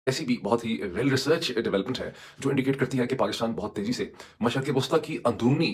ऐसी भी बहुत ही वेल रिसर्च डेवलपमेंट है, जो इंडिकेट करती है कि पाकिस्तान बहुत तेज़ी से मशरक़ वस्ता की अंदरूनी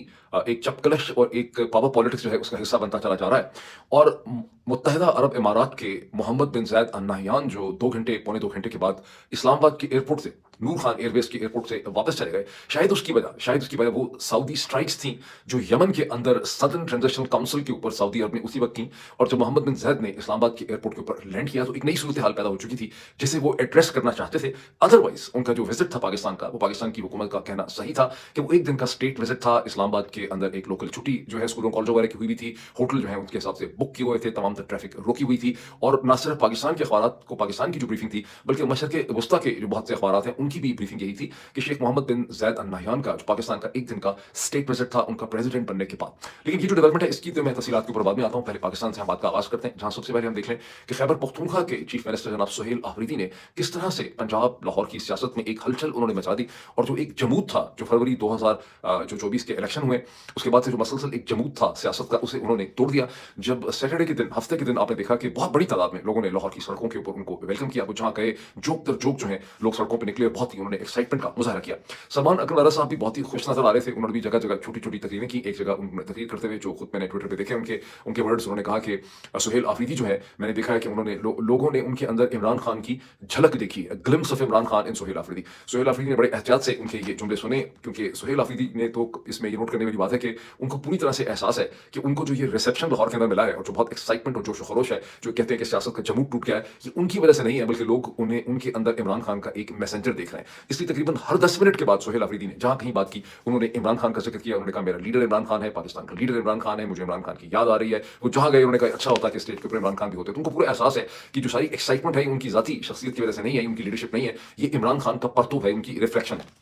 एक चपकलश और एक पावर पॉलिटिक्स जो है उसका हिस्सा बनता चला जा रहा है। और मुत्तहिदा अरब इमारात के मोहम्मद बिन ज़ायद अल नहयान जो 2 घंटे, पौने 2 घंटे के बाद इस्लामाबाद के एयरपोर्ट से, नूर खान एयरबेस के एयरपोर्ट से वापस चले गए। शायद उसकी वजह वो सऊदी स्ट्राइक्स थी, जो यमन के अंदर सदर्न ट्रांजिशनल काउंसिल के ऊपर सऊदी अरब ने उसी वक़्त की। और जब मोहम्मद बिन ज़ायद ने इस्लामाबाद के एयरपोर्ट के ऊपर लैंड किया, तो एक नई सूरत-ए-हाल पैदा हो चुकी थी, जिसे वो एड्रेस करना चाहते थे। अदरवाइज़ उनका जो विज़िट था पाकिस्तान का, वो पाकिस्तान की हुकूमत का कहना सही था कि वो 1 दिन का स्टेट विज़िट था। इस्लामाबाद के अंदर एक लोकल छुट्टी जो है स्कूलों, कॉलेजों वगैरह की हुई भी थी। होटल जो है उनके हिसाब से बुक किए हुए थे, तमाम तर ट्रैफ़िक रोकी हुई थी। और ना सिर्फ़ पाकिस्तान के अख़बारात को पाकिस्तान की जो ब्रीफिंग थी, बल्कि मशरिक़ वस्ता के जो बहुत से अख़बारात हैं, उनकी भी ब्रीफिंग यही थी कि शेख मोहम्मद बिन ज़ायद अल नहयान का जो पाकिस्तान का 1 दिन का स्टेट विज़िट था, उनका प्रेज़िडेंट बनने के बाद। लेकिन ये जो डेवलपमेंट है, इसकी तो मैं तफ़सीलात के ऊपर बाद में आता हूँ। पहले पाकिस्तान से हम बात का आगाज़ करते हैं, जहाँ सबसे पहले हम देख लें कि खैबर पख्तूनख्वा के चीफ़ मिनिस्टर जनाब सुहेल आफरीदी ने किस तरह से पंजाब, लाहौर की सियासत में एक हलचल उन्होंने मचा दी। और जो एक जमूद था, जो फरवरी 2024 के इलेक्शन हुए, उसके बाद से जो मसलसल एक जमूद था सियासत का, उसे उन्होंने तोड़ दिया। जब सैटरडे के दिन, हफ्ते के दिन आपने देखा कि बहुत बड़ी तादाद में लोगों ने लाहौर की सड़कों के ऊपर उनको वेलकम किया। वो जहाँ गए, जोक दर जोक जो है लोग सड़कों पर निकले और बहुत ही उन्होंने एक्साइटमेंट का मुज़ाहरा किया। सलमान अकबर रज़ा साहब भी बहुत ही खुश नज़र आ रहे थे। उन्होंने भी जगह-जगह छोटी-छोटी तकरीरें की। एक जगह उन्होंने तकरीर करते हुए, जो खुद मैंने ट्विटर पे देखे उनके उनके वर्ड्स, उन्होंने कहा कि सुहेल आफरीदी जो है, मैंने देखा है कि उन्होंने लोगों ने उनके अंदर इमरान खान की झलक देखी है, ग्लिम्प्स ऑफ इमरान खान इन सुहेल आफरीदी। सुहेल आफरीदी ने बड़े एहतियात से उनके ये जुमले सुने, क्योंकि सुहेल आफरीदी ने तो इसमें ये नोट करने वाली बात है कि उनको पूरी तरह से एहसास है कि उनको जो ये रिसेप्शन लाहौर के अंदर मिला है, और जो बहुत एक्साइटमेंट और जोश खरोश है, जो कहते हैं कि सियासत का जमूद टूट गया है, ये उनकी वजह से नहीं है, बल्कि लोग उन्हें उनके अंदर इमरान खान का एक मैसेंजर देख रहे हैं। इसलिए तकरीबन हर 10 मिनट के बाद सुहेल आफरीदी ने जहाँ कहीं बात की, उन्होंने इमरान खान का जिक्र किया। उन्होंने कहा, मेरा लीडर इमरान खान है, पाकिस्तान का लीडर इमरान खान है, मुझे इमरान खान की याद आ रही है। वो जहाँ गए, उन्होंने कहा अच्छा होता कि स्टेज के ऊपर इमरान खान भी होते। तो उनको पूरा एहसास है कि जो सारी एक्साइटमेंट है, उनकी ज़ाती शख्सियत की वजह से नहीं है, उनकी लीडरशिप नहीं है, ये इमरान खान का परतूब है, उनकी रिफ्लेक्शन है।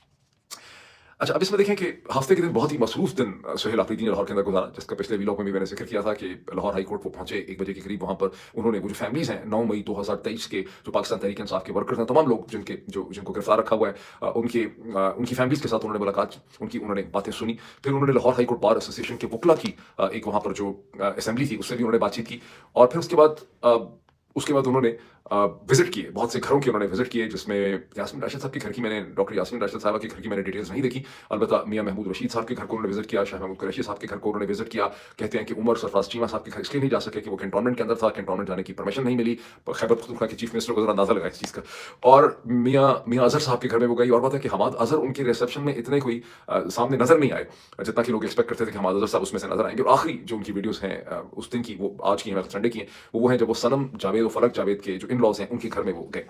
अच्छा, अब इसमें देखें कि हफ्ते के दिन बहुत ही मसरूफ दिन सुहेल आफरीदी ने लाहौर के अंदर गुजारा, जिसका पिछले व्लॉग में भी मैंने जिक्र किया था कि लाहौर हाई कोर्ट वो पहुंचे 1 बजे के करीब। वहां पर उन्होंने वो जो फैमिलीज हैं 9 मई 2023 के, जो पाकिस्तान तहरीक इंसाफ के वर्कर्स हैं, तमाम लोग जिनको गिरफ्तार रखा हुआ है, उनकी फैमिलीज के साथ उन्होंने मुलाकात की, उनकी उन्होंने बातें सुनी। फिर उन्होंने Lahore high court bar association के वकला की एक वहां पर जो असेंबली थी, उससे भी उन्होंने बातचीत की। और फिर उसके बाद उन्होंने विजिट किए, बहुत से घरों के उन्होंने विजिट किए, जिसमें यास्मीन राशिद साहब के घर की मैंने डॉक्टर यास्मीन राशिद साहबा के घर की मैंने डिटेल्स नहीं देखी। अलबत्ता मियां महमूद रशीद साहब के घर को उन्होंने विजिट किया, शाह महमूद कुरैशी साहब के घर को उन्होंने विजिट किया। कहते हैं कि उमर सरफराज चीमा साहब के घर इसलिए नहीं जा सके कि वो कैंटोनमेंट के अंदर था, कैंटोनमेंट जाने की परमिशन नहीं मिली। खैबर पख्तूनख्वा के चीफ मिनिस्टर को जरा अंदाजा लगा इस चीज़ का। और मियां अजहर साहब के घर में वो गई, और बात है कि हमाद अजहर उनके रिसेप्शन में इतने कोई सामने नजर नहीं आए, जितना कि लोग एक्सपेक्ट करते थे कि हमाद अजहर साहब उसमें से नजर आएंगे। और आखिरी जो उनकी वीडियोस हैं उस दिन की, वो आज की हैं, संडे की हैं, वो हैं जब वो सनम जावेद और फलक जावेद के जो इन लॉज हैं, उनके घर में वो गए।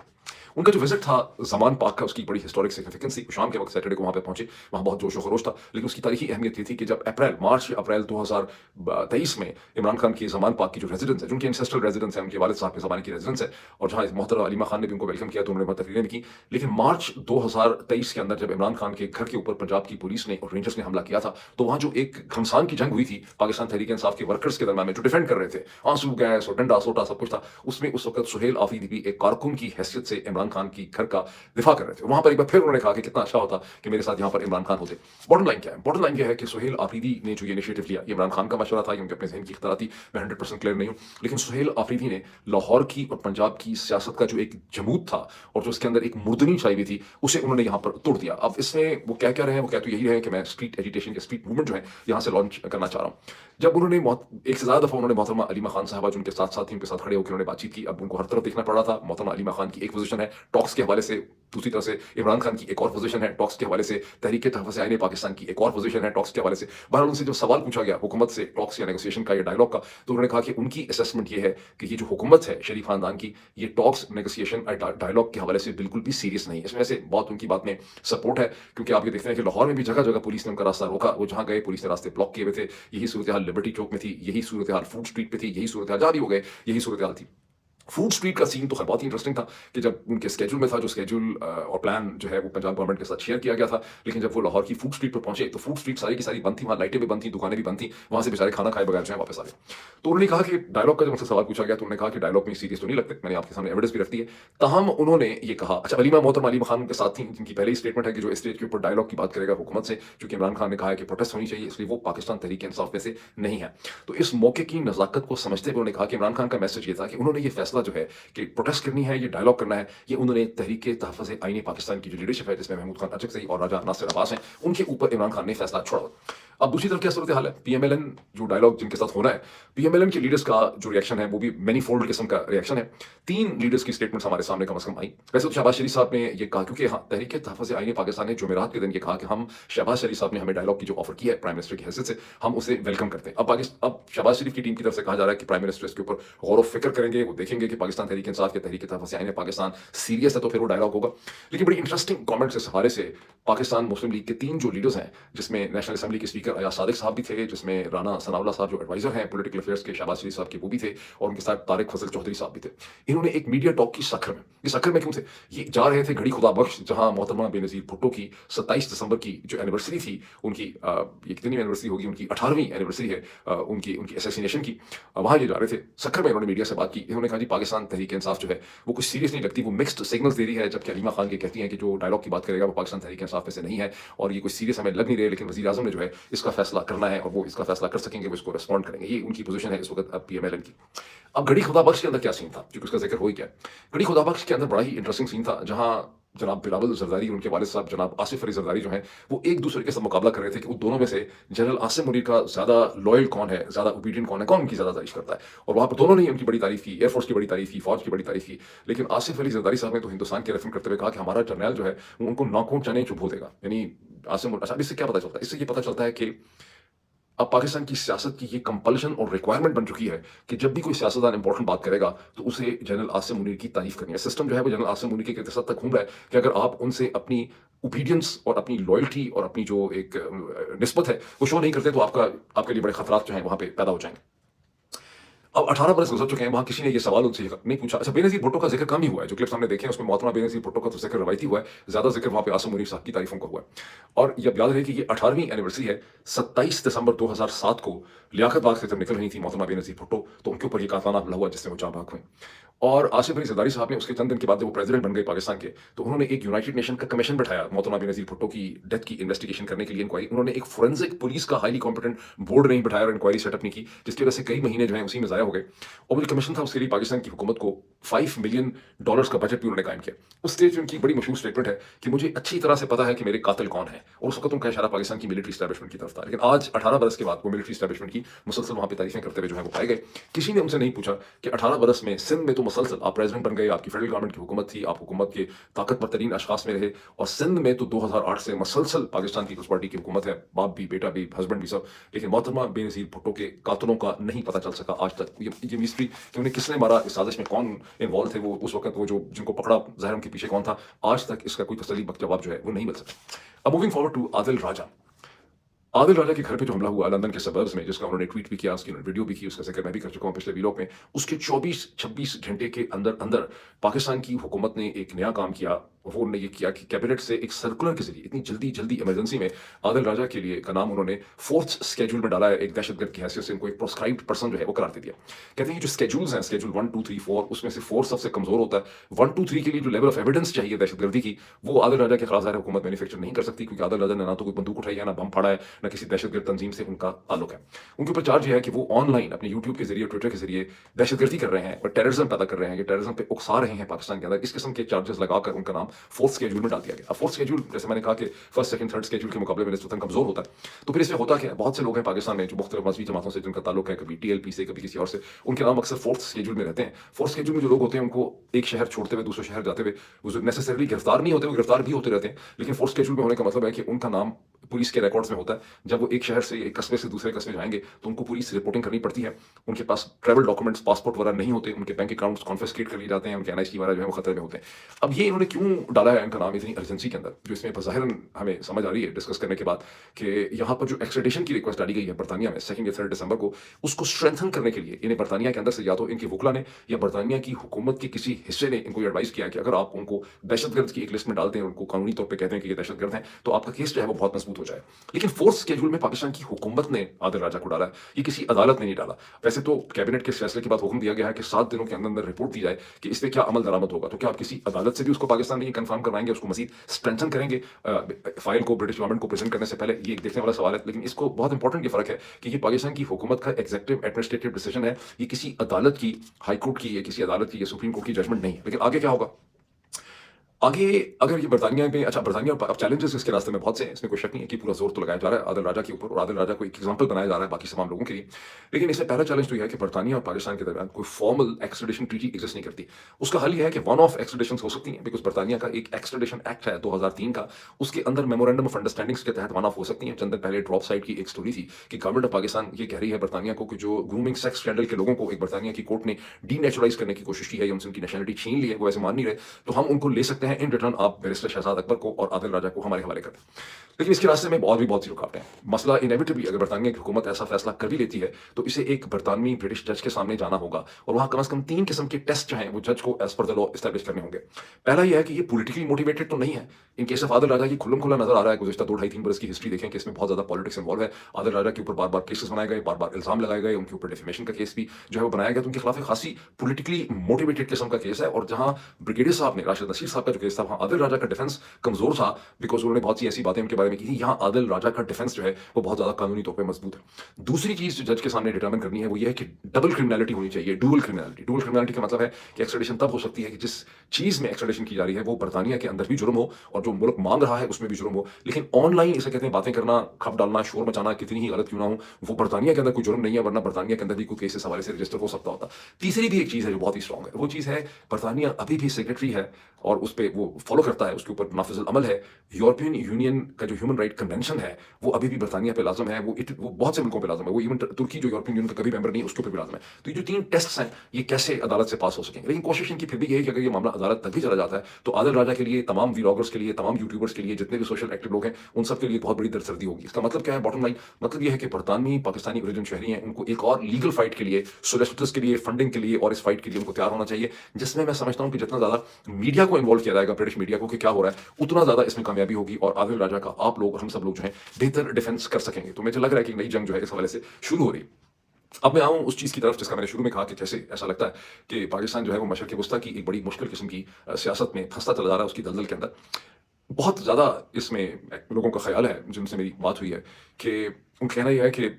उनका जो विजिट था ज़मान पाक का, उसकी बड़ी हिस्टोरिक सिग्निफिकेंस थी। शाम के वक्त सैटरडे को वहाँ पे पहुंचे, वहाँ बहुत जोश व खरोश था। लेकिन उसकी तारीखी अहमियत ये थी कि जब मार्च या अप्रैल 2023 में इमरान खान की ज़मान पाक की जो रेजिडेंस है, जो उनकी एंसेस्ट्रल रेजिडेंस है, उनके वालिद साहब के ज़माने की रेजिडेंस है, और जहाँ मोहतरमा अलीमा खान ने भी उनको वेलकम किया, तो उन्होंने बहुत तकरीरें भी की। लेकिन मार्च 2023 के अंदर जब इमरान खान के घर के ऊपर पंजाब की पुलिस ने और रेंजर्स ने हमला किया था, तो वहाँ जो एक घमसान की जंग हुई थी पाकिस्तान तहरीक इंसाफ के वर्कर्स के दरमियान में, जो डिफेंड कर रहे थे, आंसू गैस और डंडा सोटा सब कुछ था, उसमें उस वक्त सुहेल आफरीदी भी एक कारकुन की हैसियत से इमरान खान की घर का दिफा कर रहे थे। वहां पर एक बार फिर उन्होंने कहा कि कितना अच्छा होता कि मेरे साथ यहाँ पर इमरान खान होते। बॉटम लाइन क्या है? बॉटम लाइन क्या है कि सुहेल आफरीदी ने जो ये इनिशिएटिव लिया, ये इमरान खान का मशवरा था, ये उनके अपने जहन की इख्तियार थी, मैं 100% क्लियर नहीं हूँ। लेकिन सुहेल आफरीदी ने लाहौर की और पंजाब की सियासत का जो एक जमूद था, और जो उसके अंदर एक मुर्दनी छाई हुई थी, उसे उन्होंने यहाँ पर तोड़ दिया। अब इसमें वो क्या क्या रहे हैं, वो क्या तो यही रहे कि मैं स्ट्रीट एजिटेशन के स्ट्रीट मूवमेंट जो है यहाँ से लॉन्च करना चाह रहा हूँ। जब उन्होंने एक से ज्यादा दफा उन्होंने मोहतरमा अलीमा खान साहबा जो उनके साथ साथ थी, उनके साथ खड़े होकर उन्होंने बातचीत की। अब उनको हर तरफ देखना पड़ रहा था। मोहतरमा अलीमा खान की एक पोजीशन है टॉक्स के हवाले से, दूसरी तरफ से इमरान खान की एक और पोजीशन है टॉक्स के हवाले से, तहरीक तहफ़्फ़ुज़ आईन पाकिस्तान की एक और पोजीशन है टॉक्स के हवाले से। बहरहाल उनसे जो सवाल पूछा गया हुकूमत से टॉक्स या नेगोशिएशन का या डायलॉग का, तो उन्होंने कहा कि उनकी असेसमेंट ये है कि ये जो हुकूमत है शरीफ खानदान की, ये टॉक्स, नेगोशिएशन और डायलॉग के हवाले से बिल्कुल भी सीरियस नहीं है। इसमें से बहुत उनकी बात में सपोर्ट है, क्योंकि आप ये देखते हैं कि लाहौर में भी जगह जगह पुलिस ने उनका रास्ता रोका। वो जहाँ गए, पुलिस ने रास्ते ब्लॉक किए हुए थे। यही सूरत हाल लिबर्टी चौक में थी, यही सूरत हाल फूड स्ट्रीट पे थी, यही सूरत हाल जहाँ भी हो गए, यही सूरत हाल थी। फूड स्ट्रीट का सीन तो खैर बहुत ही इंटरेस्टिंग था कि जब उनके स्केड्यूल में था, जो स्केड्यूल और प्लान जो है वो पंजाब गवर्नमेंट के साथ शेयर किया गया था। लेकिन जब वो लाहौर की फूड स्ट्रीट पर पहुंचे, तो फूड स्ट्रीट सारी की सारी बंद थी, वहाँ लाइटें भी बंद थी, दुकानें भी बंद थी, वहाँ से बेचारे खाना खाए बगैर जो है वापस आ गए। तो उन्होंने कहा कि डायलॉग का जब उनसे सवाल पूछा गया, तो उन्होंने कहा कि डायलॉग में सीरियस तो नहीं लगते, मैंने आपके सामने एविडेंस भी रख दी है। तहम उन्होंने ये कहा, अच्छा, मोहतरमा अलीमा खान के साथ थी, जिनकी पहले ही स्टेटमेंट है कि जो स्टेज के ऊपर डायलॉग की बात करेगा हुकूमत से, क्योंकि इमरान खान ने कहा है कि प्रोटेस्ट होनी चाहिए, इसलिए वो पाकिस्तान तहरीक इंसाफ में से नहीं है। तो इस मौके की नजाकत को समझते हुए उन्होंने कहा कि इमरान खान का मैसेज ये था कि उन्होंने ये फैसला मसला जो है कि प्रोटेस्ट करनी है, ये डायलॉग करना है, ये उन्होंने तहरीक तहफ़्फ़ुज़ आईन पाकिस्तान की जो लीडरशिप है, जिसमें महमूद खान अचकज़ई और राजा नासिर अब्बास हैं, उनके ऊपर इमरान खान ने फैसला छोड़ा। अब दूसरी तरफ क्या सूरत हाल है, पीएमएलएन जो डायलॉग जिनके साथ होना है, पीएमएलएन के लीडर्स का जो रिएक्शन है वो भी मैनीफोल्ड किस्म का रिएक्शन है। 3 लीडर्स की स्टेटमेंट्स हमारे सामने कम से कम आई। वैसे तो शहबाज शरीफ साहब ने ये कहा, क्योंकि हाँ, तहरीक तहफ़्फ़ुज़ आईन पाकिस्तान ने जुमेरात के दिन ये कहा कि हम शहबाज शरीफ साहब ने हमें डायलॉग की जो ऑफर की है प्राइम मिनिस्टर की हैसियत से, हम उसे वेलकम करते हैं। अब शहबाज शरीफ की टीम की तरफ से कहा जा रहा है कि प्राइम मिनिस्टर इसके ऊपर गौर व फिक्र करेंगे, वो देखेंगे कि पाकिस्तान तहरीक इंसाफ के तहरीक तहफ़्फ़ुज़ आईन पाकिस्तान सीरियस है, तो फिर वो डायलॉग होगा। लेकिन बड़ी इंटरेस्टिंग कमेंट्स इस हवाले से पाकिस्तान मुस्लिम लीग के 3 जो लीडर्स हैं, जिसमें नेशनल असेंबली के स्पीकर अयाज सादिक साहब भी थे, जिसमें राना सनाउल्लाह साहब जो एडवाइजर हैं पॉलिटिकल अफेयर्स के शहबाज शरीफ साहब के वो भी थे, और उनके साथ तारिक फजल चौधरी साहब भी थे। इन्होंने एक मीडिया टॉक की सखर में, ये सखर में क्यों थे, ये जा रहे थे घड़ी खुदा बख्श, जहां मोहतरमा बेनज़ीर भुट्टो की 27 दिसंबर की जो एनिवर्सरी थी उनकी, ये कितनी एनिवर्सरी होगी उनकी, 18वीं एनिवर्सरी है उनकी असैसिनेशन की, वहां ये जा रहे थे। सखर में इन्होंने मीडिया से बात की, इन्होंने कहा जी पाकिस्तान तहरीक इंसाफ जो है वो कुछ सीरियस नहीं लगती, वो मिक्स्ड सिग्नल्स दे रही है, जबकि हलीमा खान ये कहती हैं कि जो डायलॉग की बात करेगा वो पाकिस्तान तहरीक इंसाफ में से नहीं है और ये कुछ सीरियस हमें लग नहीं रहे, लेकिन वज़ीर आज़म ने जो है इसका फैसला करना है और वो इसका फैसला कर सकेंगे, वो इसको रिस्पॉन्ड करेंगे। ये उनकी पोजीशन है इस वक्त पीएमएलएन की। अब घड़ी खुदा बख्श के अंदर क्या सीन था, क्योंकि उसका जिक्र हो ही क्या, घड़ी खुदा बख्श के अंदर बड़ा ही इंटरेस्टिंग सीन था, जहां जनाब बिलावल जरदारी, उनके वालिद साहब जनाब आसिफ अली जरदारी जो हैं, वो एक दूसरे के साथ मुकाबला कर रहे थे कि वो दोनों में से जनरल आसिम मुनीर का ज्यादा लॉयल कौन है, ज्यादा ओबीडियंट कौन है, कौन उनकी ज्यादा तारीफ करता है। और वहां पर दोनों ने उनकी बड़ी तारीफ की, एयरफोर्स की बड़ी तारीफ की, फौज की बड़ी तारीफ की, लेकिन आसिफ अली जरदारी साहब ने तो हिंदुस्तान के रेफरेंस करते हुए कहा कि हमारा जर्नल जो है वो उनको नौकों चने चुभो देगा। यानी आसिम, अच्छा इससे क्या पता चलता है, इससे ये पता चलता है कि अब पाकिस्तान की सियासत की ये कंपल्शन और रिक्वायरमेंट बन चुकी है कि जब भी कोई सियासतदान इंपॉर्टेंट बात करेगा तो उसे जनरल आसिम मुनीर की तारीफ करनी है। सिस्टम जो है वो जनरल आसिम मुनीर के कहते तक घूम रहा है कि अगर आप उनसे अपनी ओबीडियंस और अपनी लॉयल्टी और अपनी जो एक निस्बत है वो शो नहीं करते, तो आपके लिए बड़े खतरात जो हैं वहां पे पैदा हो जाएंगे। अब 18 बरस गुजर चुके हैं, वहां किसी ने ये सवाल उनसे नहीं पूछा। अच्छा, बेनज़ीर भुट्टो का जिक्र कम ही हुआ है, जो क्लिप्स हमने देखे हैं उसमें मोहतरमा बेनज़ीर भुट्टो का तो जिक्र रवायती हुआ है, ज्यादा जिक्र वहां पे आसिम मुनीर साहब की तारीफों का हुआ है। और ये याद रहे कि ये 18वीं एनिवर्सरी है। 27 दिसंबर 2007 को लियाकत बाग से जब निकल रही थी मोहतरमा बेनज़ीर भुट्टो, तो उनके ऊपर ये कातलाना हमला हुआ जिससे वो जाँ बाग हुए। और आसिफ अली जरदारी साहब ने उसके चंद दिन के बाद जब वो प्रेसिडेंट बन गए पाकिस्तान के, तो उन्होंने एक यूनाइटेड नेशन का कमीशन बैठाया मोहतरमा बेनज़ीर भुट्टो की डेथ की इन्वेस्टिगेशन करने के लिए, इंक्वायरी। उन्होंने एक फोरेंसिक पुलिस का हाईली कॉम्पिटेंट बोर्ड नहीं बैठाया और इंक्वायरी सेटअप नहीं की, जिसकी वजह से कई महीने जो है उसी में ज़ाया हो गए। और वो जो कमीशन था उसके लिए पाकिस्तान की हुकूमत को $5 मिलियन का बजट भी उन्होंने कायम किया। उस स्टेज में उनकी बड़ी मशहूर स्टेटमेंट है कि मुझे अच्छी तरह से पता है कि मेरे कातिल कौन है, और उस वक्त उनका इशारा पाकिस्तान की मिलिट्री स्टैब्लिशमेंट की तरफ था। लेकिन आज 18 बरस के बाद वो मिलिट्री स्टैब्लिशमेंट की मुसलसल वहां पे तारीफें करते हुए जो है वो पाए गए। किसी ने उनसे नहीं पूछा कि 18 बरस में सिंध में तो मुसलसल आप प्रेसिडेंट बन गए, आपकी फेडरल गवर्नमेंट की हुकूमत थी, आप हुकूमत के ताकतवर तरीन अशखास में रहे, और सिंध में तो 2008 से मुसलसल पाकिस्तान पीपल्स पार्टी की हुकूमत है, बाप भी, बेटा भी, हस्बैंड भी, सब। लेकिन मोहतरमा बेनज़ीर भुट्टो के कातलों का नहीं पता चल सका आज तक। ये मिस्ट्री कि उन्हें किसने मारा, इस साजिश में कौन इन्वॉल्व थे, वो उस वक्त वो जो जिनको पकड़ा ज़ाहिर उनके पीछे कौन था, आज तक इसका कोई तसल्ली जवाब जो है वो नहीं मिल सका। अब मूविंग फॉरवर्ड टू आदिल राजा। आदिल राजा के घर पे जो हमला हुआ लंदन के सबर्ब्स में, जिसका उन्होंने ट्वीट भी किया, उसकी वीडियो भी की, उसका जिक्र मैं भी कर चुका हूं पिछले वीलॉग में, उसके 24-26 घंटे के अंदर अंदर पाकिस्तान की हुकूमत ने एक नया काम किया। वो उन्होंने ये किया कि कैबिनेट से एक सर्कुलर के जरिए इतनी जल्दी इमरजेंसी में आदिल राजा के लिए का नाम उन्होंने 4th स्केड्यूल में डाला है। एक दहशतगर्द की हैसियत से इनको एक प्रोस्क्राइब्ड पर्सन जो है वो करार दे दिया। कहते हैं जो स्केड्यूल्स हैं, स्केड्यूल 1, 2, 3, 4, उसमें से 4 सबसे कमजोर होता है। 1, 2, 3 के लिए जो लेवल ऑफ एविडेंस चाहिए दहशतगर्दी की, वो आदिल राजा के खिलाफ हुकूमत मैन्युफैक्चर नहीं कर सकती, क्योंकि आदिल राजा ने ना तो कोई बंदूक उठाई है, ना बम फाड़ा है, ना किसी दहशतगर्द तंजीम से उनका ताल्लुक है। उनके ऊपर चार्ज यह है कि वो ऑनलाइन अपने यूट्यूब के जरिए, ट्विटर के जरिए दहशतगर्दी कर रहे हैं और टेररिज्म पैदा कर रहे हैं, टेररिज्म पे उकसा रहे हैं पाकिस्तान के अंदर। इस किस्म के चार्जेस लगाकर उनका नाम 4th स्केड्यूल में डाल दिया गया। अब 4th स्केड्यूल, जैसे मैंने कहा कि 1st, 2nd, 3rd स्केड्यूल के मुकाबले में निस्बतन कमजोर होता है। तो फिर इसमें होता क्या है, बहुत से लोग हैं पाकिस्तान में जो मुख्तलिफ मजहबी जमातों से जिनका ताल्लुक है, कभी टीएलपी से, कभी किसी और से, उनके नाम अक्सर 4th स्केड्यूल में रहते हैं। 4th स्केड्यूल में जो लोग होते हैं उनको एक शहर छोड़ते हुए दूसरे शहर जाते हुए वो नेसेसरली गिरफ्तार नहीं होते, वो गिरफ्तार भी होते रहते हैं। लेकिन 4th स्केड्यूल में होने का मतलब है कि उनका नाम पुलिस के रिकॉर्ड्स में होता है। जब वो एक शहर से, एक कस्बे से दूसरे कस्बे जाएंगे तो उनको पुलिस रिपोर्टिंग करनी पड़ती है। उनके पास ट्रैवल डॉक्यूमेंट्स, पासपोर्ट वगैरह नहीं होते, उनके बैंक अकाउंट्स कॉन्फिस्केट कर लिए जाते हैं, उनके एनआईसी वगैरह जो है वो खतरे में होते हैं। अब ये इन्होंने क्यों डाला है इनका नाम इतनी अर्जेंसी के अंदर, जो इसमें बज़ाहिरन हमें समझ आ रही है डिस्कस करने के बाद कि यहाँ पर जो एक्सट्रेडिशन की रिक्वेस्ट डाली गई है बरतानिया में 2 या 3 दिसंबर को, उसको स्ट्रेंथन करने के लिए इन्हें बरतानिया के अंदर से या तो इनके वकला ने या बरतानिया की हुकूमत के किसी हिस्से ने इनको एडवाइस किया कि अगर आप उनको दहशतगर्द की एक लिस्ट में डालते हैं, उनको कानूनी तौर पर कहते हैं कि ये दहशतगर्द हैं, तो आपका केस जो है वो बहुत मजबूत हो जाए। लेकिन 4th स्केड्यूल में पाकिस्तान की हुकूमत ने आदिल राजा को डाला है, ये किसी अदालत ने नहीं डाला। वैसे तो कैबिनेट के फैसले के बाद हुक्म दिया गया है कि 7 दिनों के अंदर अंदर रिपोर्ट दी जाए कि इस पर क्या अमल दरामद होगा। तो क्या आप किसी अदालत से भी उसको पाकिस्तान ने करवाएंगे, कंफर्म करवाएंगे, उसको मजीद स्ट्रेंथन करेंगे फाइल को ब्रिटिश गवर्नमेंट को प्रेजेंट करने से पहले, ये एक देखने वाला सवाल है। लेकिन इसको बहुत इंपॉर्टेंट ये फर्क है कि ये पाकिस्तान की हुकूमत का एग्जीक्यूटिव एडमिनिस्ट्रेटिव डिसीजन है, ये किसी अदालत की, हाई कोर्ट की, या किसी अदालत की, या सुप्रीम कोर्ट की जजमेंट नहीं है। लेकिन आगे क्या होगा, आगे अगर ये बरतानिया में, अच्छा बरतानिया अब चैलेंजेस इसके रास्ते में बहुत से हैं, इसमें कोई शक नहीं है कि पूरा जोर तो लगाया जा रहा है आदिल राजा के ऊपर, और आदिल राजा को एक एग्जांपल बनाया जा रहा है बाकी तमाम लोगों के लिए। लेकिन इससे पहला चैलेंज तो यह है कि बरतानिया और पाकिस्तान के दरमियान कोई फॉर्मल एक्सट्रेडिशन ट्रीटी एग्जिस्ट नहीं करती। उसका हल यह है कि वन ऑफ एक्सट्रेडिशन हो सकती है, बिकॉज बरतानिया का एक एक्सट्रेडिशन एक्ट है 2003 का, उसके अंदर मेमोरेंडम ऑफ अंडरस्टैंडिंग्स के तहत वन ऑफ हो सकती है। चंद दिन पहले ड्रॉप साइड की एक स्टोरी थी कि गवर्नमेंट ऑफ पाकिस्तान ये कह रही है बरतानिया को कि जो ग्रूमिंग सेक्स स्कैंडल के लोगों को एक बरतानिया की कोर्ट ने डीनेचुरलाइज करने की कोशिश की है, उनसे उनकी नेशनलिटी छीन ली है, वो ऐसे मान नहीं रहे, तो हम उनको ले सकते हैं इन रिटर्न आप बैरिस्टर शहजाद अकबर को और आदिल राजा को हमारे हवाले कर दें। लेकिन इसके रास्ते में और भी बहुत सी रुकावटें हैं। मसला इनेविटेबली अगर बरतानिया की हुकूमत ऐसा फैसला कर भी लेती है तो इसे एक बरतानवी ब्रिटिश जज के सामने जाना होगा, और वहां कम से कम 3 किस्म के टेस्ट जो हैं वो जज को as per the law establish करने होंगे। पहला यह है कि ये पॉलिटिकली मोटिवेटेड तो नहीं है। इन केस ऑफ आदिल राजा की खुल्लम खुल्ला नजर आ रहा है, गुज़िश्ता 2-2.5-3 बरस की हिस्ट्री देखें कि इसमें बहुत ज्यादा पॉलिटिक्स इन्वॉल्व है। आदिल राजा के ऊपर बार बार केसेस बनाए गए, बार बार इल्जाम लगाए गए, उनके ऊपर डिफेमेशन का केस भी जो है वो बनाया गया, तो उनके खिलाफ एक खासी पॉलिटिकली मोटिवेटेड किस्म का केस है। और जहां ब्रिगेडियर साहब ने, राशिद नसीर साहब का जो केस था, वहां आदिल राजा का डिफेंस कमजोर था, बिकॉज उन्होंने बहुत सी ऐसी बातें उनके बारे में की थी। यहाँ आदिल राजा का डिफेंस जो है वो बहुत ज्यादा कानूनी तौर पे मजबूत है। दूसरी चीज जो जज के सामने डिटरमिन करनी है वो ये है कि डबल क्रिमिनलिटी होनी चाहिए, डुअल क्रिमिनलिटी। डुअल क्रिमिनलिटी का मतलब है कि एक्सट्रेडिशन तब हो सकती है कि जिस चीज में एक्सट्रेडिशन की जा रही है वो बरतानिया के अंदर भी जुर्म हो और जो मुल्क मांग रहा है उसमें भी जुर्म हो। लेकिन ऑनलाइन इसे कहते हैं बातें करना, खप डालना, शोर मचाना, कितनी ही गलत क्यों ना हो, वो बरतानिया के अंदर कोई जुर्म नहीं है, वरना बरतानिया के अंदर भी कोई केस इस हवाले से रजिस्टर हो सकता होता। तीसरी भी एक चीज है जो बहुत ही स्ट्रॉन्ग है, वो चीज है बरतानिया अभी भी सिग्नेटरी है और उस पर वो फॉलो करता है, उसके ऊपर नाफिजुल अमल है। यूरोपियन यूनियन का जो ह्यूमन राइट कन्वेंशन है वो अभी भी बरतानिया पे लाजम है, वो बहुत से मुल्कों पे लाजम है, वो इवन तुर्की जो यूरोपियन यूनियन का कभी मेंबर नहीं है उसके ऊपर भी लाजम है। तो ये जो 3 टेस्ट हैं ये कैसे अदालत से पास हो सकेंगे। लेकिन कोशिश इनकी फिर भी यही कि अगर ये मामला अदालत तक भी चला जाता है तो आदिल राजा के लिए, तमाम व्लॉगर्स के लिए, तमाम यूट्यूबर्स के लिए, जितने भी सोशल एक्टिव लोग हैं उन सब के लिए बहुत बड़ी दरसर्दी होगी। इसका मतलब क्या है, बॉटम लाइन मतलब यह है कि बरतानवी पाकिस्तानी ओरिजिन शहरी हैं, उनको एक और लीगल फाइट के लिए, सोलिसिटर्स के लिए, फंडिंग के लिए और इस फाइट के लिए उनको तैयार होना चाहिए, जिसमें मैं समझता हूं कि जितना ज्यादा मीडिया को इन्वॉल्व किया जाएगा, ब्रिटिश मीडिया को, कि क्या हो रहा है, उतना ज्यादा इसमें कामयाबी होगी और आदिल राजा का आप लोग, हम सब लोग जो है बेहतर डिफेंस कर सकेंगे। तो मुझे लग रहा है कि नई जंग जो है इस हवाले से शुरू हो रही है। अब मैं आऊं उस चीज की तरफ जिसका मैंने शुरू में कहा कि कैसे ऐसा लगता है कि पाकिस्तान जो है वो मशरक़ वस्ता की एक बड़ी मुश्किल किस्म की सियासत में फंसता चला जा रहा है, उसकी दलदल के अंदर। बहुत ज्यादा इसमें लोगों का ख्याल है जिनसे मेरी बात हुई है कि उनका कहना यह है कि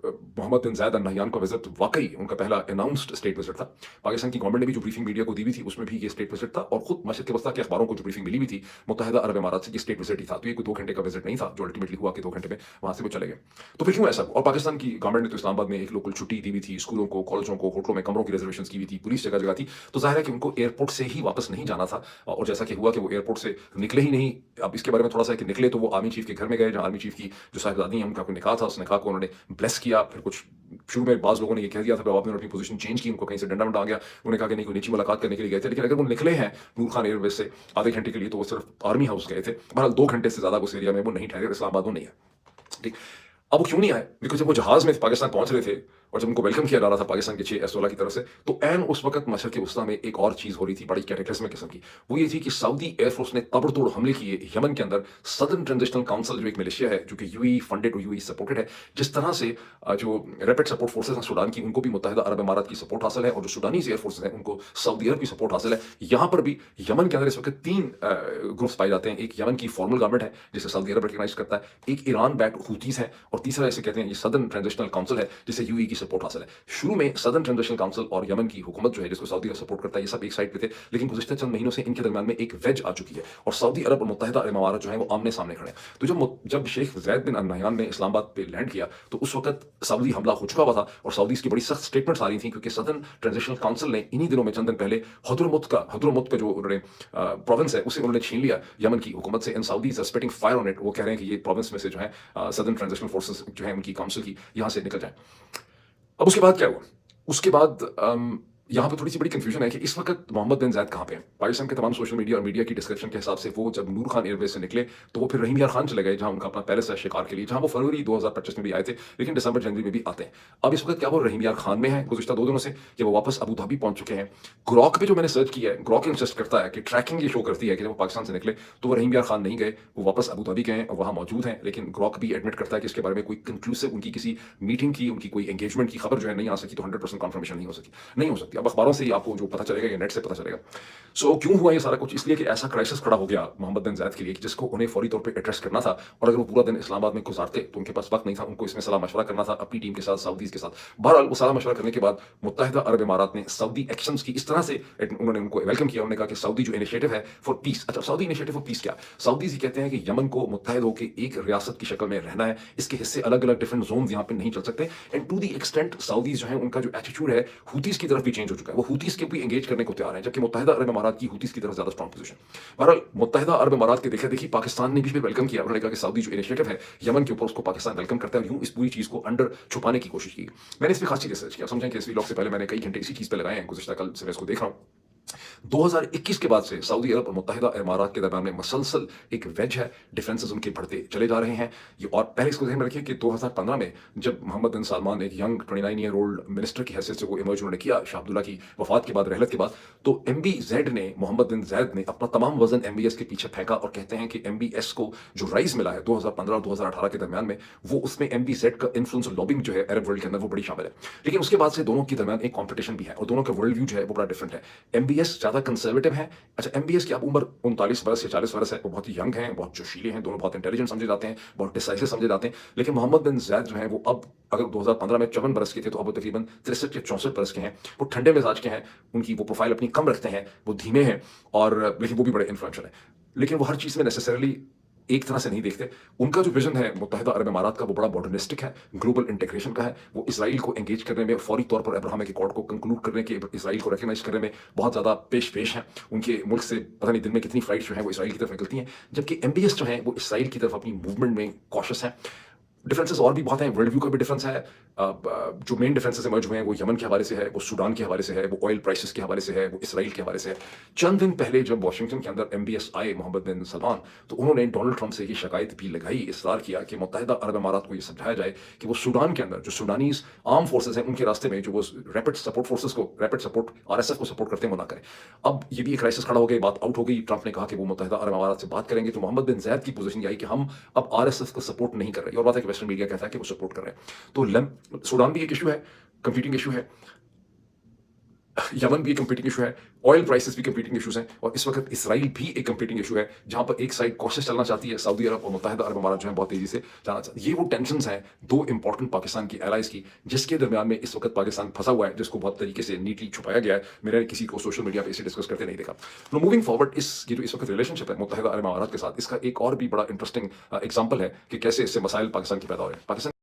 मोहम्मद बिन ज़ायद अल नहयान का विजिट वाकई उनका पहला अनाउंस्ड स्टेट विजिट था। पाकिस्तान की गवर्नमेंट ने भी जो ब्रीफिंग मीडिया को दी हुई थी उसमें भी ये स्टेट विजिट था, और खुद मशरक़ वस्ता के अखबारों को जो ब्रीफिंग मिली हुई थी मुत्तहिदा अरब इमारात से, ये स्टेट विजिट ही था। तो ये कोई 2 घंटे का विजिट नहीं था जो अल्टीमेटली हुआ कि 2 घंटे में वहां से वो चले गए। तो फिर क्यों ऐसा? और पाकिस्तान की गवर्नमेंट ने तो इस्लामाबाद में एक लोकल छुट्टी दी हुई थी, स्कूलों को, कॉलेजों को, होटलों में कमरों की रिजर्वेशन की हुई थी, पुलिस जगह जगह थी। तो जाहिर है कि उनको एयरपोर्ट से ही वापस नहीं जाना था, और जैसा कि हुआ कि वो एयरपोर्ट से निकले ही नहीं। अब इसके बारे में थोड़ा सा कि निकले तो वो आर्मी चीफ के घर में गए, जहां आर्मी चीफ की जो साहिबजादी है उनका कोई निकाह था, उस निकाह को उन्होंने ब्लेस किया। फिर कुछ शुरू में बाज़ लोगों ने ये कह दिया था, फिर आपने अपनी पोजीशन चेंज की, उनको कहीं से डंडा वंडा आ गया, उन्होंने कहा कि नहीं, कोई निजी मुलाकात करने के लिए गए थे। लेकिन अगर वो निकले हैं नूर खान एयरवेज से आधे घंटे के लिए तो वो सिर्फ आर्मी हाउस गए थे। बहरहाल 2 घंटे से ज्यादा उस एरिया में वो नहीं ठहरे, इस्लामाबाद वो नहीं है। ठीक, अब वो क्यों नहीं आए? बिकॉज जब वो जहाज में पाकिस्तान पहुंच रहे थे और जब उनको वेलकम किया जा रहा था पाकिस्तान के 6 F-16 की तरफ से, तो एन उस वक्त मशरक़ वस्ता में एक और चीज हो रही थी बड़ी कैटेक्लिस्मिक किस्म की। वो ये थी कि सऊदी एयरफोर्स ने ताबड़तोड़ हमले किए यमन के अंदर। सदर्न ट्रांजिशनल काउंसिल जो एक मिलिशिया है जो कि यूएई फंडेड और यूएई सपोर्टेड है, जिस तरह से जो रैपिड सपोर्ट फोर्सेज हैं सूडान की, उनको भी मुत्तहिदा अरब इमारात की सपोर्ट हासिल है, और जो सूडानीज एयरफोर्स हैं उनको सऊदी अरब की सपोर्ट हासिल है। यहाँ पर भी यमन के अंदर इस वक्त 3 ग्रुप्स पाए जाते हैं। एक यमन की फॉर्मल गवर्नमेंट है जिसे सऊदी अरब रिकॉग्नाइज करता है, एक ईरान बैक्ड हूतीज है, और तीसरा इसे कहते हैं ये सदर्न ट्रांजिशनल काउंसिल है जिसे यूएई की सपोर्ट हासिल है। शुरू में सदर्न ट्रांजिशनल काउंसिल और यमन की हुकूमत जो है जिसको सऊदी अरब सपोर्ट करता है, ये सब एक साइड पे थे। लेकिन गुज़िश्ता चंद महीनों से इनके दरमियान में एक वेज आ चुकी है और सऊदी अरब और मुत्तहिदा अरब इमारात जो है वो आमने सामने खड़े हैं। तो जब शेख ज़ैद बिन अल नहयान ने इस्लामाबाद पे लैंड किया तो उस वक्त सऊदी हमला हो चुका हुआ था और सऊदी की बड़ी सख्त स्टेटमेंट्स आ रही थी, क्योंकि सदर्न ट्रांजिशनल काउंसिल ने इन्हीं दिनों में, चंद दिन पहले, हद्रमुत का जो उन्होंने प्रोविंस है उसे उन्होंने छीन लिया यमन की हुकूमत से। In Saudis are spitting fire on it. वो कह रहे हैं कि ये प्रोविंस में से जो है सदर्न ट्रांजिशनल फोर्सेस जो है उनकी काउंसिल की, यहाँ से निकल जाए। अब उसके बाद क्या हुआ? उसके बाद यहाँ पे थोड़ी सी बड़ी कंफ्यूजन है कि इस वक्त मोहम्मद बिन ज़ायद कहाँ पे हैं। पाकिस्तान के तमाम सोशल मीडिया और मीडिया की डिस्क्रिप्शन के हिसाब से वो जब नूर खान एयरवेज से निकले तो वो फिर रहीम यार खान चले गए, जहाँ उनका अपना पैलेस है शिकार के लिए, जहाँ वो फरवरी 2025 में भी आए थे, लेकिन दिसंबर जनवरी में भी आते हैं। अब इस वक्त क्या वो रहीम यार खान में है गुज़िश्ता 2 दिनों से, कि वो वापस अबू धाबी पहुंच चुके हैं। ग्रॉक पे जो मैंने सर्च किया है, ग्रॉक इंसिस्ट करता है कि ट्रैकिंग ये शो करती है कि जब वो पाकिस्तान से निकले तो वो रहीम यार खान नहीं गए, वो वापस अबू धाबी गए और वहाँ मौजूद हैं। लेकिन ग्रॉक भी एडमिट करता है कि इसके बारे में कोई कंक्लूसिव उनकी किसी मीटिंग की, उनकी कोई एंगेजमेंट की खबर जो है नहीं आ सकी, तो 100% कन्फर्मेशन नहीं हो सकती। अब अखबारों से ही आपको जो पता चलेगा या नेट से पता चलेगा। सो क्यों हुआ ये सारा कुछ? इसलिए कि ऐसा क्राइसिस खड़ा हो गया मोहम्मद बिन ज़ायद के लिए कि जिसको उन्हें फौरी तौर पे एड्रेस करना था, और अगर वो पूरा दिन इस्लामाबाद में गुज़ारते तो उनके पास वक़्त नहीं था, उनको इसमें सलाह-मशवरा करना था अपनी टीम के साथ, सऊदीज़ के साथ। बहरहाल वो सलाह-मशवरा करने के बाद मुत्तहिदा अरब इमारात ने सऊदी एक्शंस की इस तरह से उन्होंने उनको वेलकम किया, उन्होंने कहा कि सऊदी जो इनिशिएटिव है फॉर पीस। अच्छा, सऊदी इनिशिएटिव फॉर पीस क्या? सऊदीज़ ये कहते हैं कि यमन को मुत्तहिद होकर एक रियासत की शक्ल में रहना है, इसके हिस्से अलग-अलग डिफरेंट ज़ोन्स यहाँ पे नहीं चल सकते। And to the extent Saudis जो हैं उनका जो एटीट्यूड है हूतीज़ की तरफ भी चेंज हो चुका है। वो हूतीज़ के भी एंगेज करने को तैयार हैं, जबकि मुत्तहिदा अरब इमारात की हूतीज़ की तरफ ज़्यादा स्ट्रांग पोजीशन। बहरहाल मुत्तहिदा अरब इमारात के देखा-देखी पाकिस्तान ने भी वेलकम किया। उन्होंने कहा कि सऊदी जो इनिशिएटिव है यमन के ऊपर, उसको पाकिस्तान वेलकम करता है, और यूं इस पूरी चीज़ को अंडर छुपाने की कोशिश की। मैंने इस पे खासी रिसर्च किया। समझें कि इस व्लॉग से पहले मैंने कई घंटे इसी चीज़ पे लगाए हैं, गुज़िश्ता कल से मैं इसको देख रहा हूँ। 2021 के बाद से सऊदी अरब और मुत्तहिदा इमारात के दरमियान में मसलसल एक वेज है, डिफरेंसेस उनके बढ़ते चले जा रहे हैं। ये और पहले इसको ध्यान में रखिए कि 2015 में जब मोहम्मद बिन सलमान एक यंग 29 ईयर ओल्ड मिनिस्टर की हैसियत से वो इमर्ज उन्होंने किया शाह अब्दुल्ला की वफात के बाद, रहलत के बाद, तो MBZ ने, मोहम्मद बिन ज़ायद ने अपना तमाम वजन MBS के पीछे फेंका और कहते हैं कि MBS को जो राइज मिला है 2015 और 2018 के दरमियान में, वो उसमें MBZ का इन्फ्लुएंस और लॉबिंग जो है अरब वर्ल्ड के अंदर वो बड़ी शामिल है। लेकिन उसके बाद से दोनों के दरमियान एक कॉम्पिटिशन भी है और दोनों का वर्ल्ड व्यू जो है वो बड़ा डिफरेंट है। MBS ज़्यादा कंजर्वेटिव है। अच्छा, MBS की आप उम्र 39 वर्ष या 40 वर्ष है, वो बहुत ही यंग हैं, बहुत जोशीले हैं, दोनों बहुत इंटेलिजेंट समझे जाते हैं, बहुत डिसाइसिव समझे जाते हैं। लेकिन मोहम्मद बिन ज़ायद जो हैं वो अब, अगर 2015 में 54 बरस के थे तो अब वो तकरीबन 63 या 64 बरस के हैं। वो ठंडे मिजाज के हैं, उनकी वो प्रोफाइल अपनी कम रखते हैं, वो धीमे हैं, और लेकिन वो भी बड़े इन्फ्लुएंशियल हैं। लेकिन वो हर चीज़ में नेसेसरली एक तरह से नहीं देखते। उनका जो विजन है मुत्तहिदा अरब इमारात का वो बड़ा मॉडर्निस्टिक है, ग्लोबल इंटीग्रेशन का है। वो इसराइल को एंगेज करने में, फौरी तौर पर अब्राहमिक अकॉर्ड को कंक्लूड करने के, इसराइल को रिकॉग्नाइज करने में बहुत ज़्यादा पेश हैं। उनके मुल्क से पता नहीं दिन में कितनी फ्लाइट जो है वो इसराइल की तरफ निकलती हैं, जबकि MBS जो है वो इसराइल की तरफ अपनी मूवमेंट में कॉशियस है। डिफरेंसेस और भी बहुत हैं, वर्ल्ड व्यू का भी डिफरेंस है। जो मेन डिफरेंसेस इमर्ज हुए हैं वो यमन के हवाले से है, वो सूडान के हवाले से है, वो ऑयल प्राइसेस के हवाले से है, वो इसराइल के हवाले से है। चंद दिन पहले जब वाशिंगटन के अंदर MBS आए मोहम्मद बिन सलमान, तो उन्होंने डोनाल्ड ट्रंप से ये शिकायत भी लगाई, इसरार किया कि मुत्तहिदा अरब इमारात को ये समझाया जाए कि वो सूडान के अंदर जो सूडानीज आर्म फोर्सेस हैं उनके रास्ते में जो वो रैपिड सपोर्ट फोर्सेस को, रैपिड सपोर्ट RSF को सपोर्ट करते हैं, वो ना करें। अब ये भी एक क्राइसिस खड़ा हो गई, बात आउट हो गई। ट्रंप ने कहा कि वो मुत्तहिदा अरब इमारात से बात करेंगे, तो मोहम्मद बिन ज़ायद की पोजीशन यही कि हम अब RSF को सपोर्ट नहीं कर रहे। और बात है कि वेस्टर्न मीडिया कहता है कि वो सपोर्ट कर रहे हैं। तो सूडान भी एक इशू है, कंपीटिंग इशू है, यमन भी एक कंपीटिंग इशू है, ऑयल प्राइसेस भी कंपीटिंग इशूज हैं, और इस वक्त इसराइल भी एक कंपीटिंग इशू है, जहां पर एक साइड कॉशियस चलना चाहती है, सऊदी अरब और मुत्तहिदा अरब इमारात जो है बहुत तेजी से जाना चाहती है। ये वो टेंशंस हैं दो इंपॉर्टेंट पाकिस्तान की एलाइज की, जिसके दरमियान में इस वक्त पाकिस्तान फंसा हुआ है, जिसको बहुत तरीके से नीटली छुपाया गया है। मैंने किसी को सोशल मीडिया पर इसे डिस्कस करते नहीं देखा। तो मूविंग फॉरवर्ड, ये जो इस वक्त रिलेशनशिप है मुत्तहिदा अरब इमारात के साथ, इसका एक और भी बड़ा इंटरेस्टिंग एग्जाम्पल है कि कैसे इससे मसाइल पाकिस्तान की पैदा हो रहे हैं। पाकिस्तान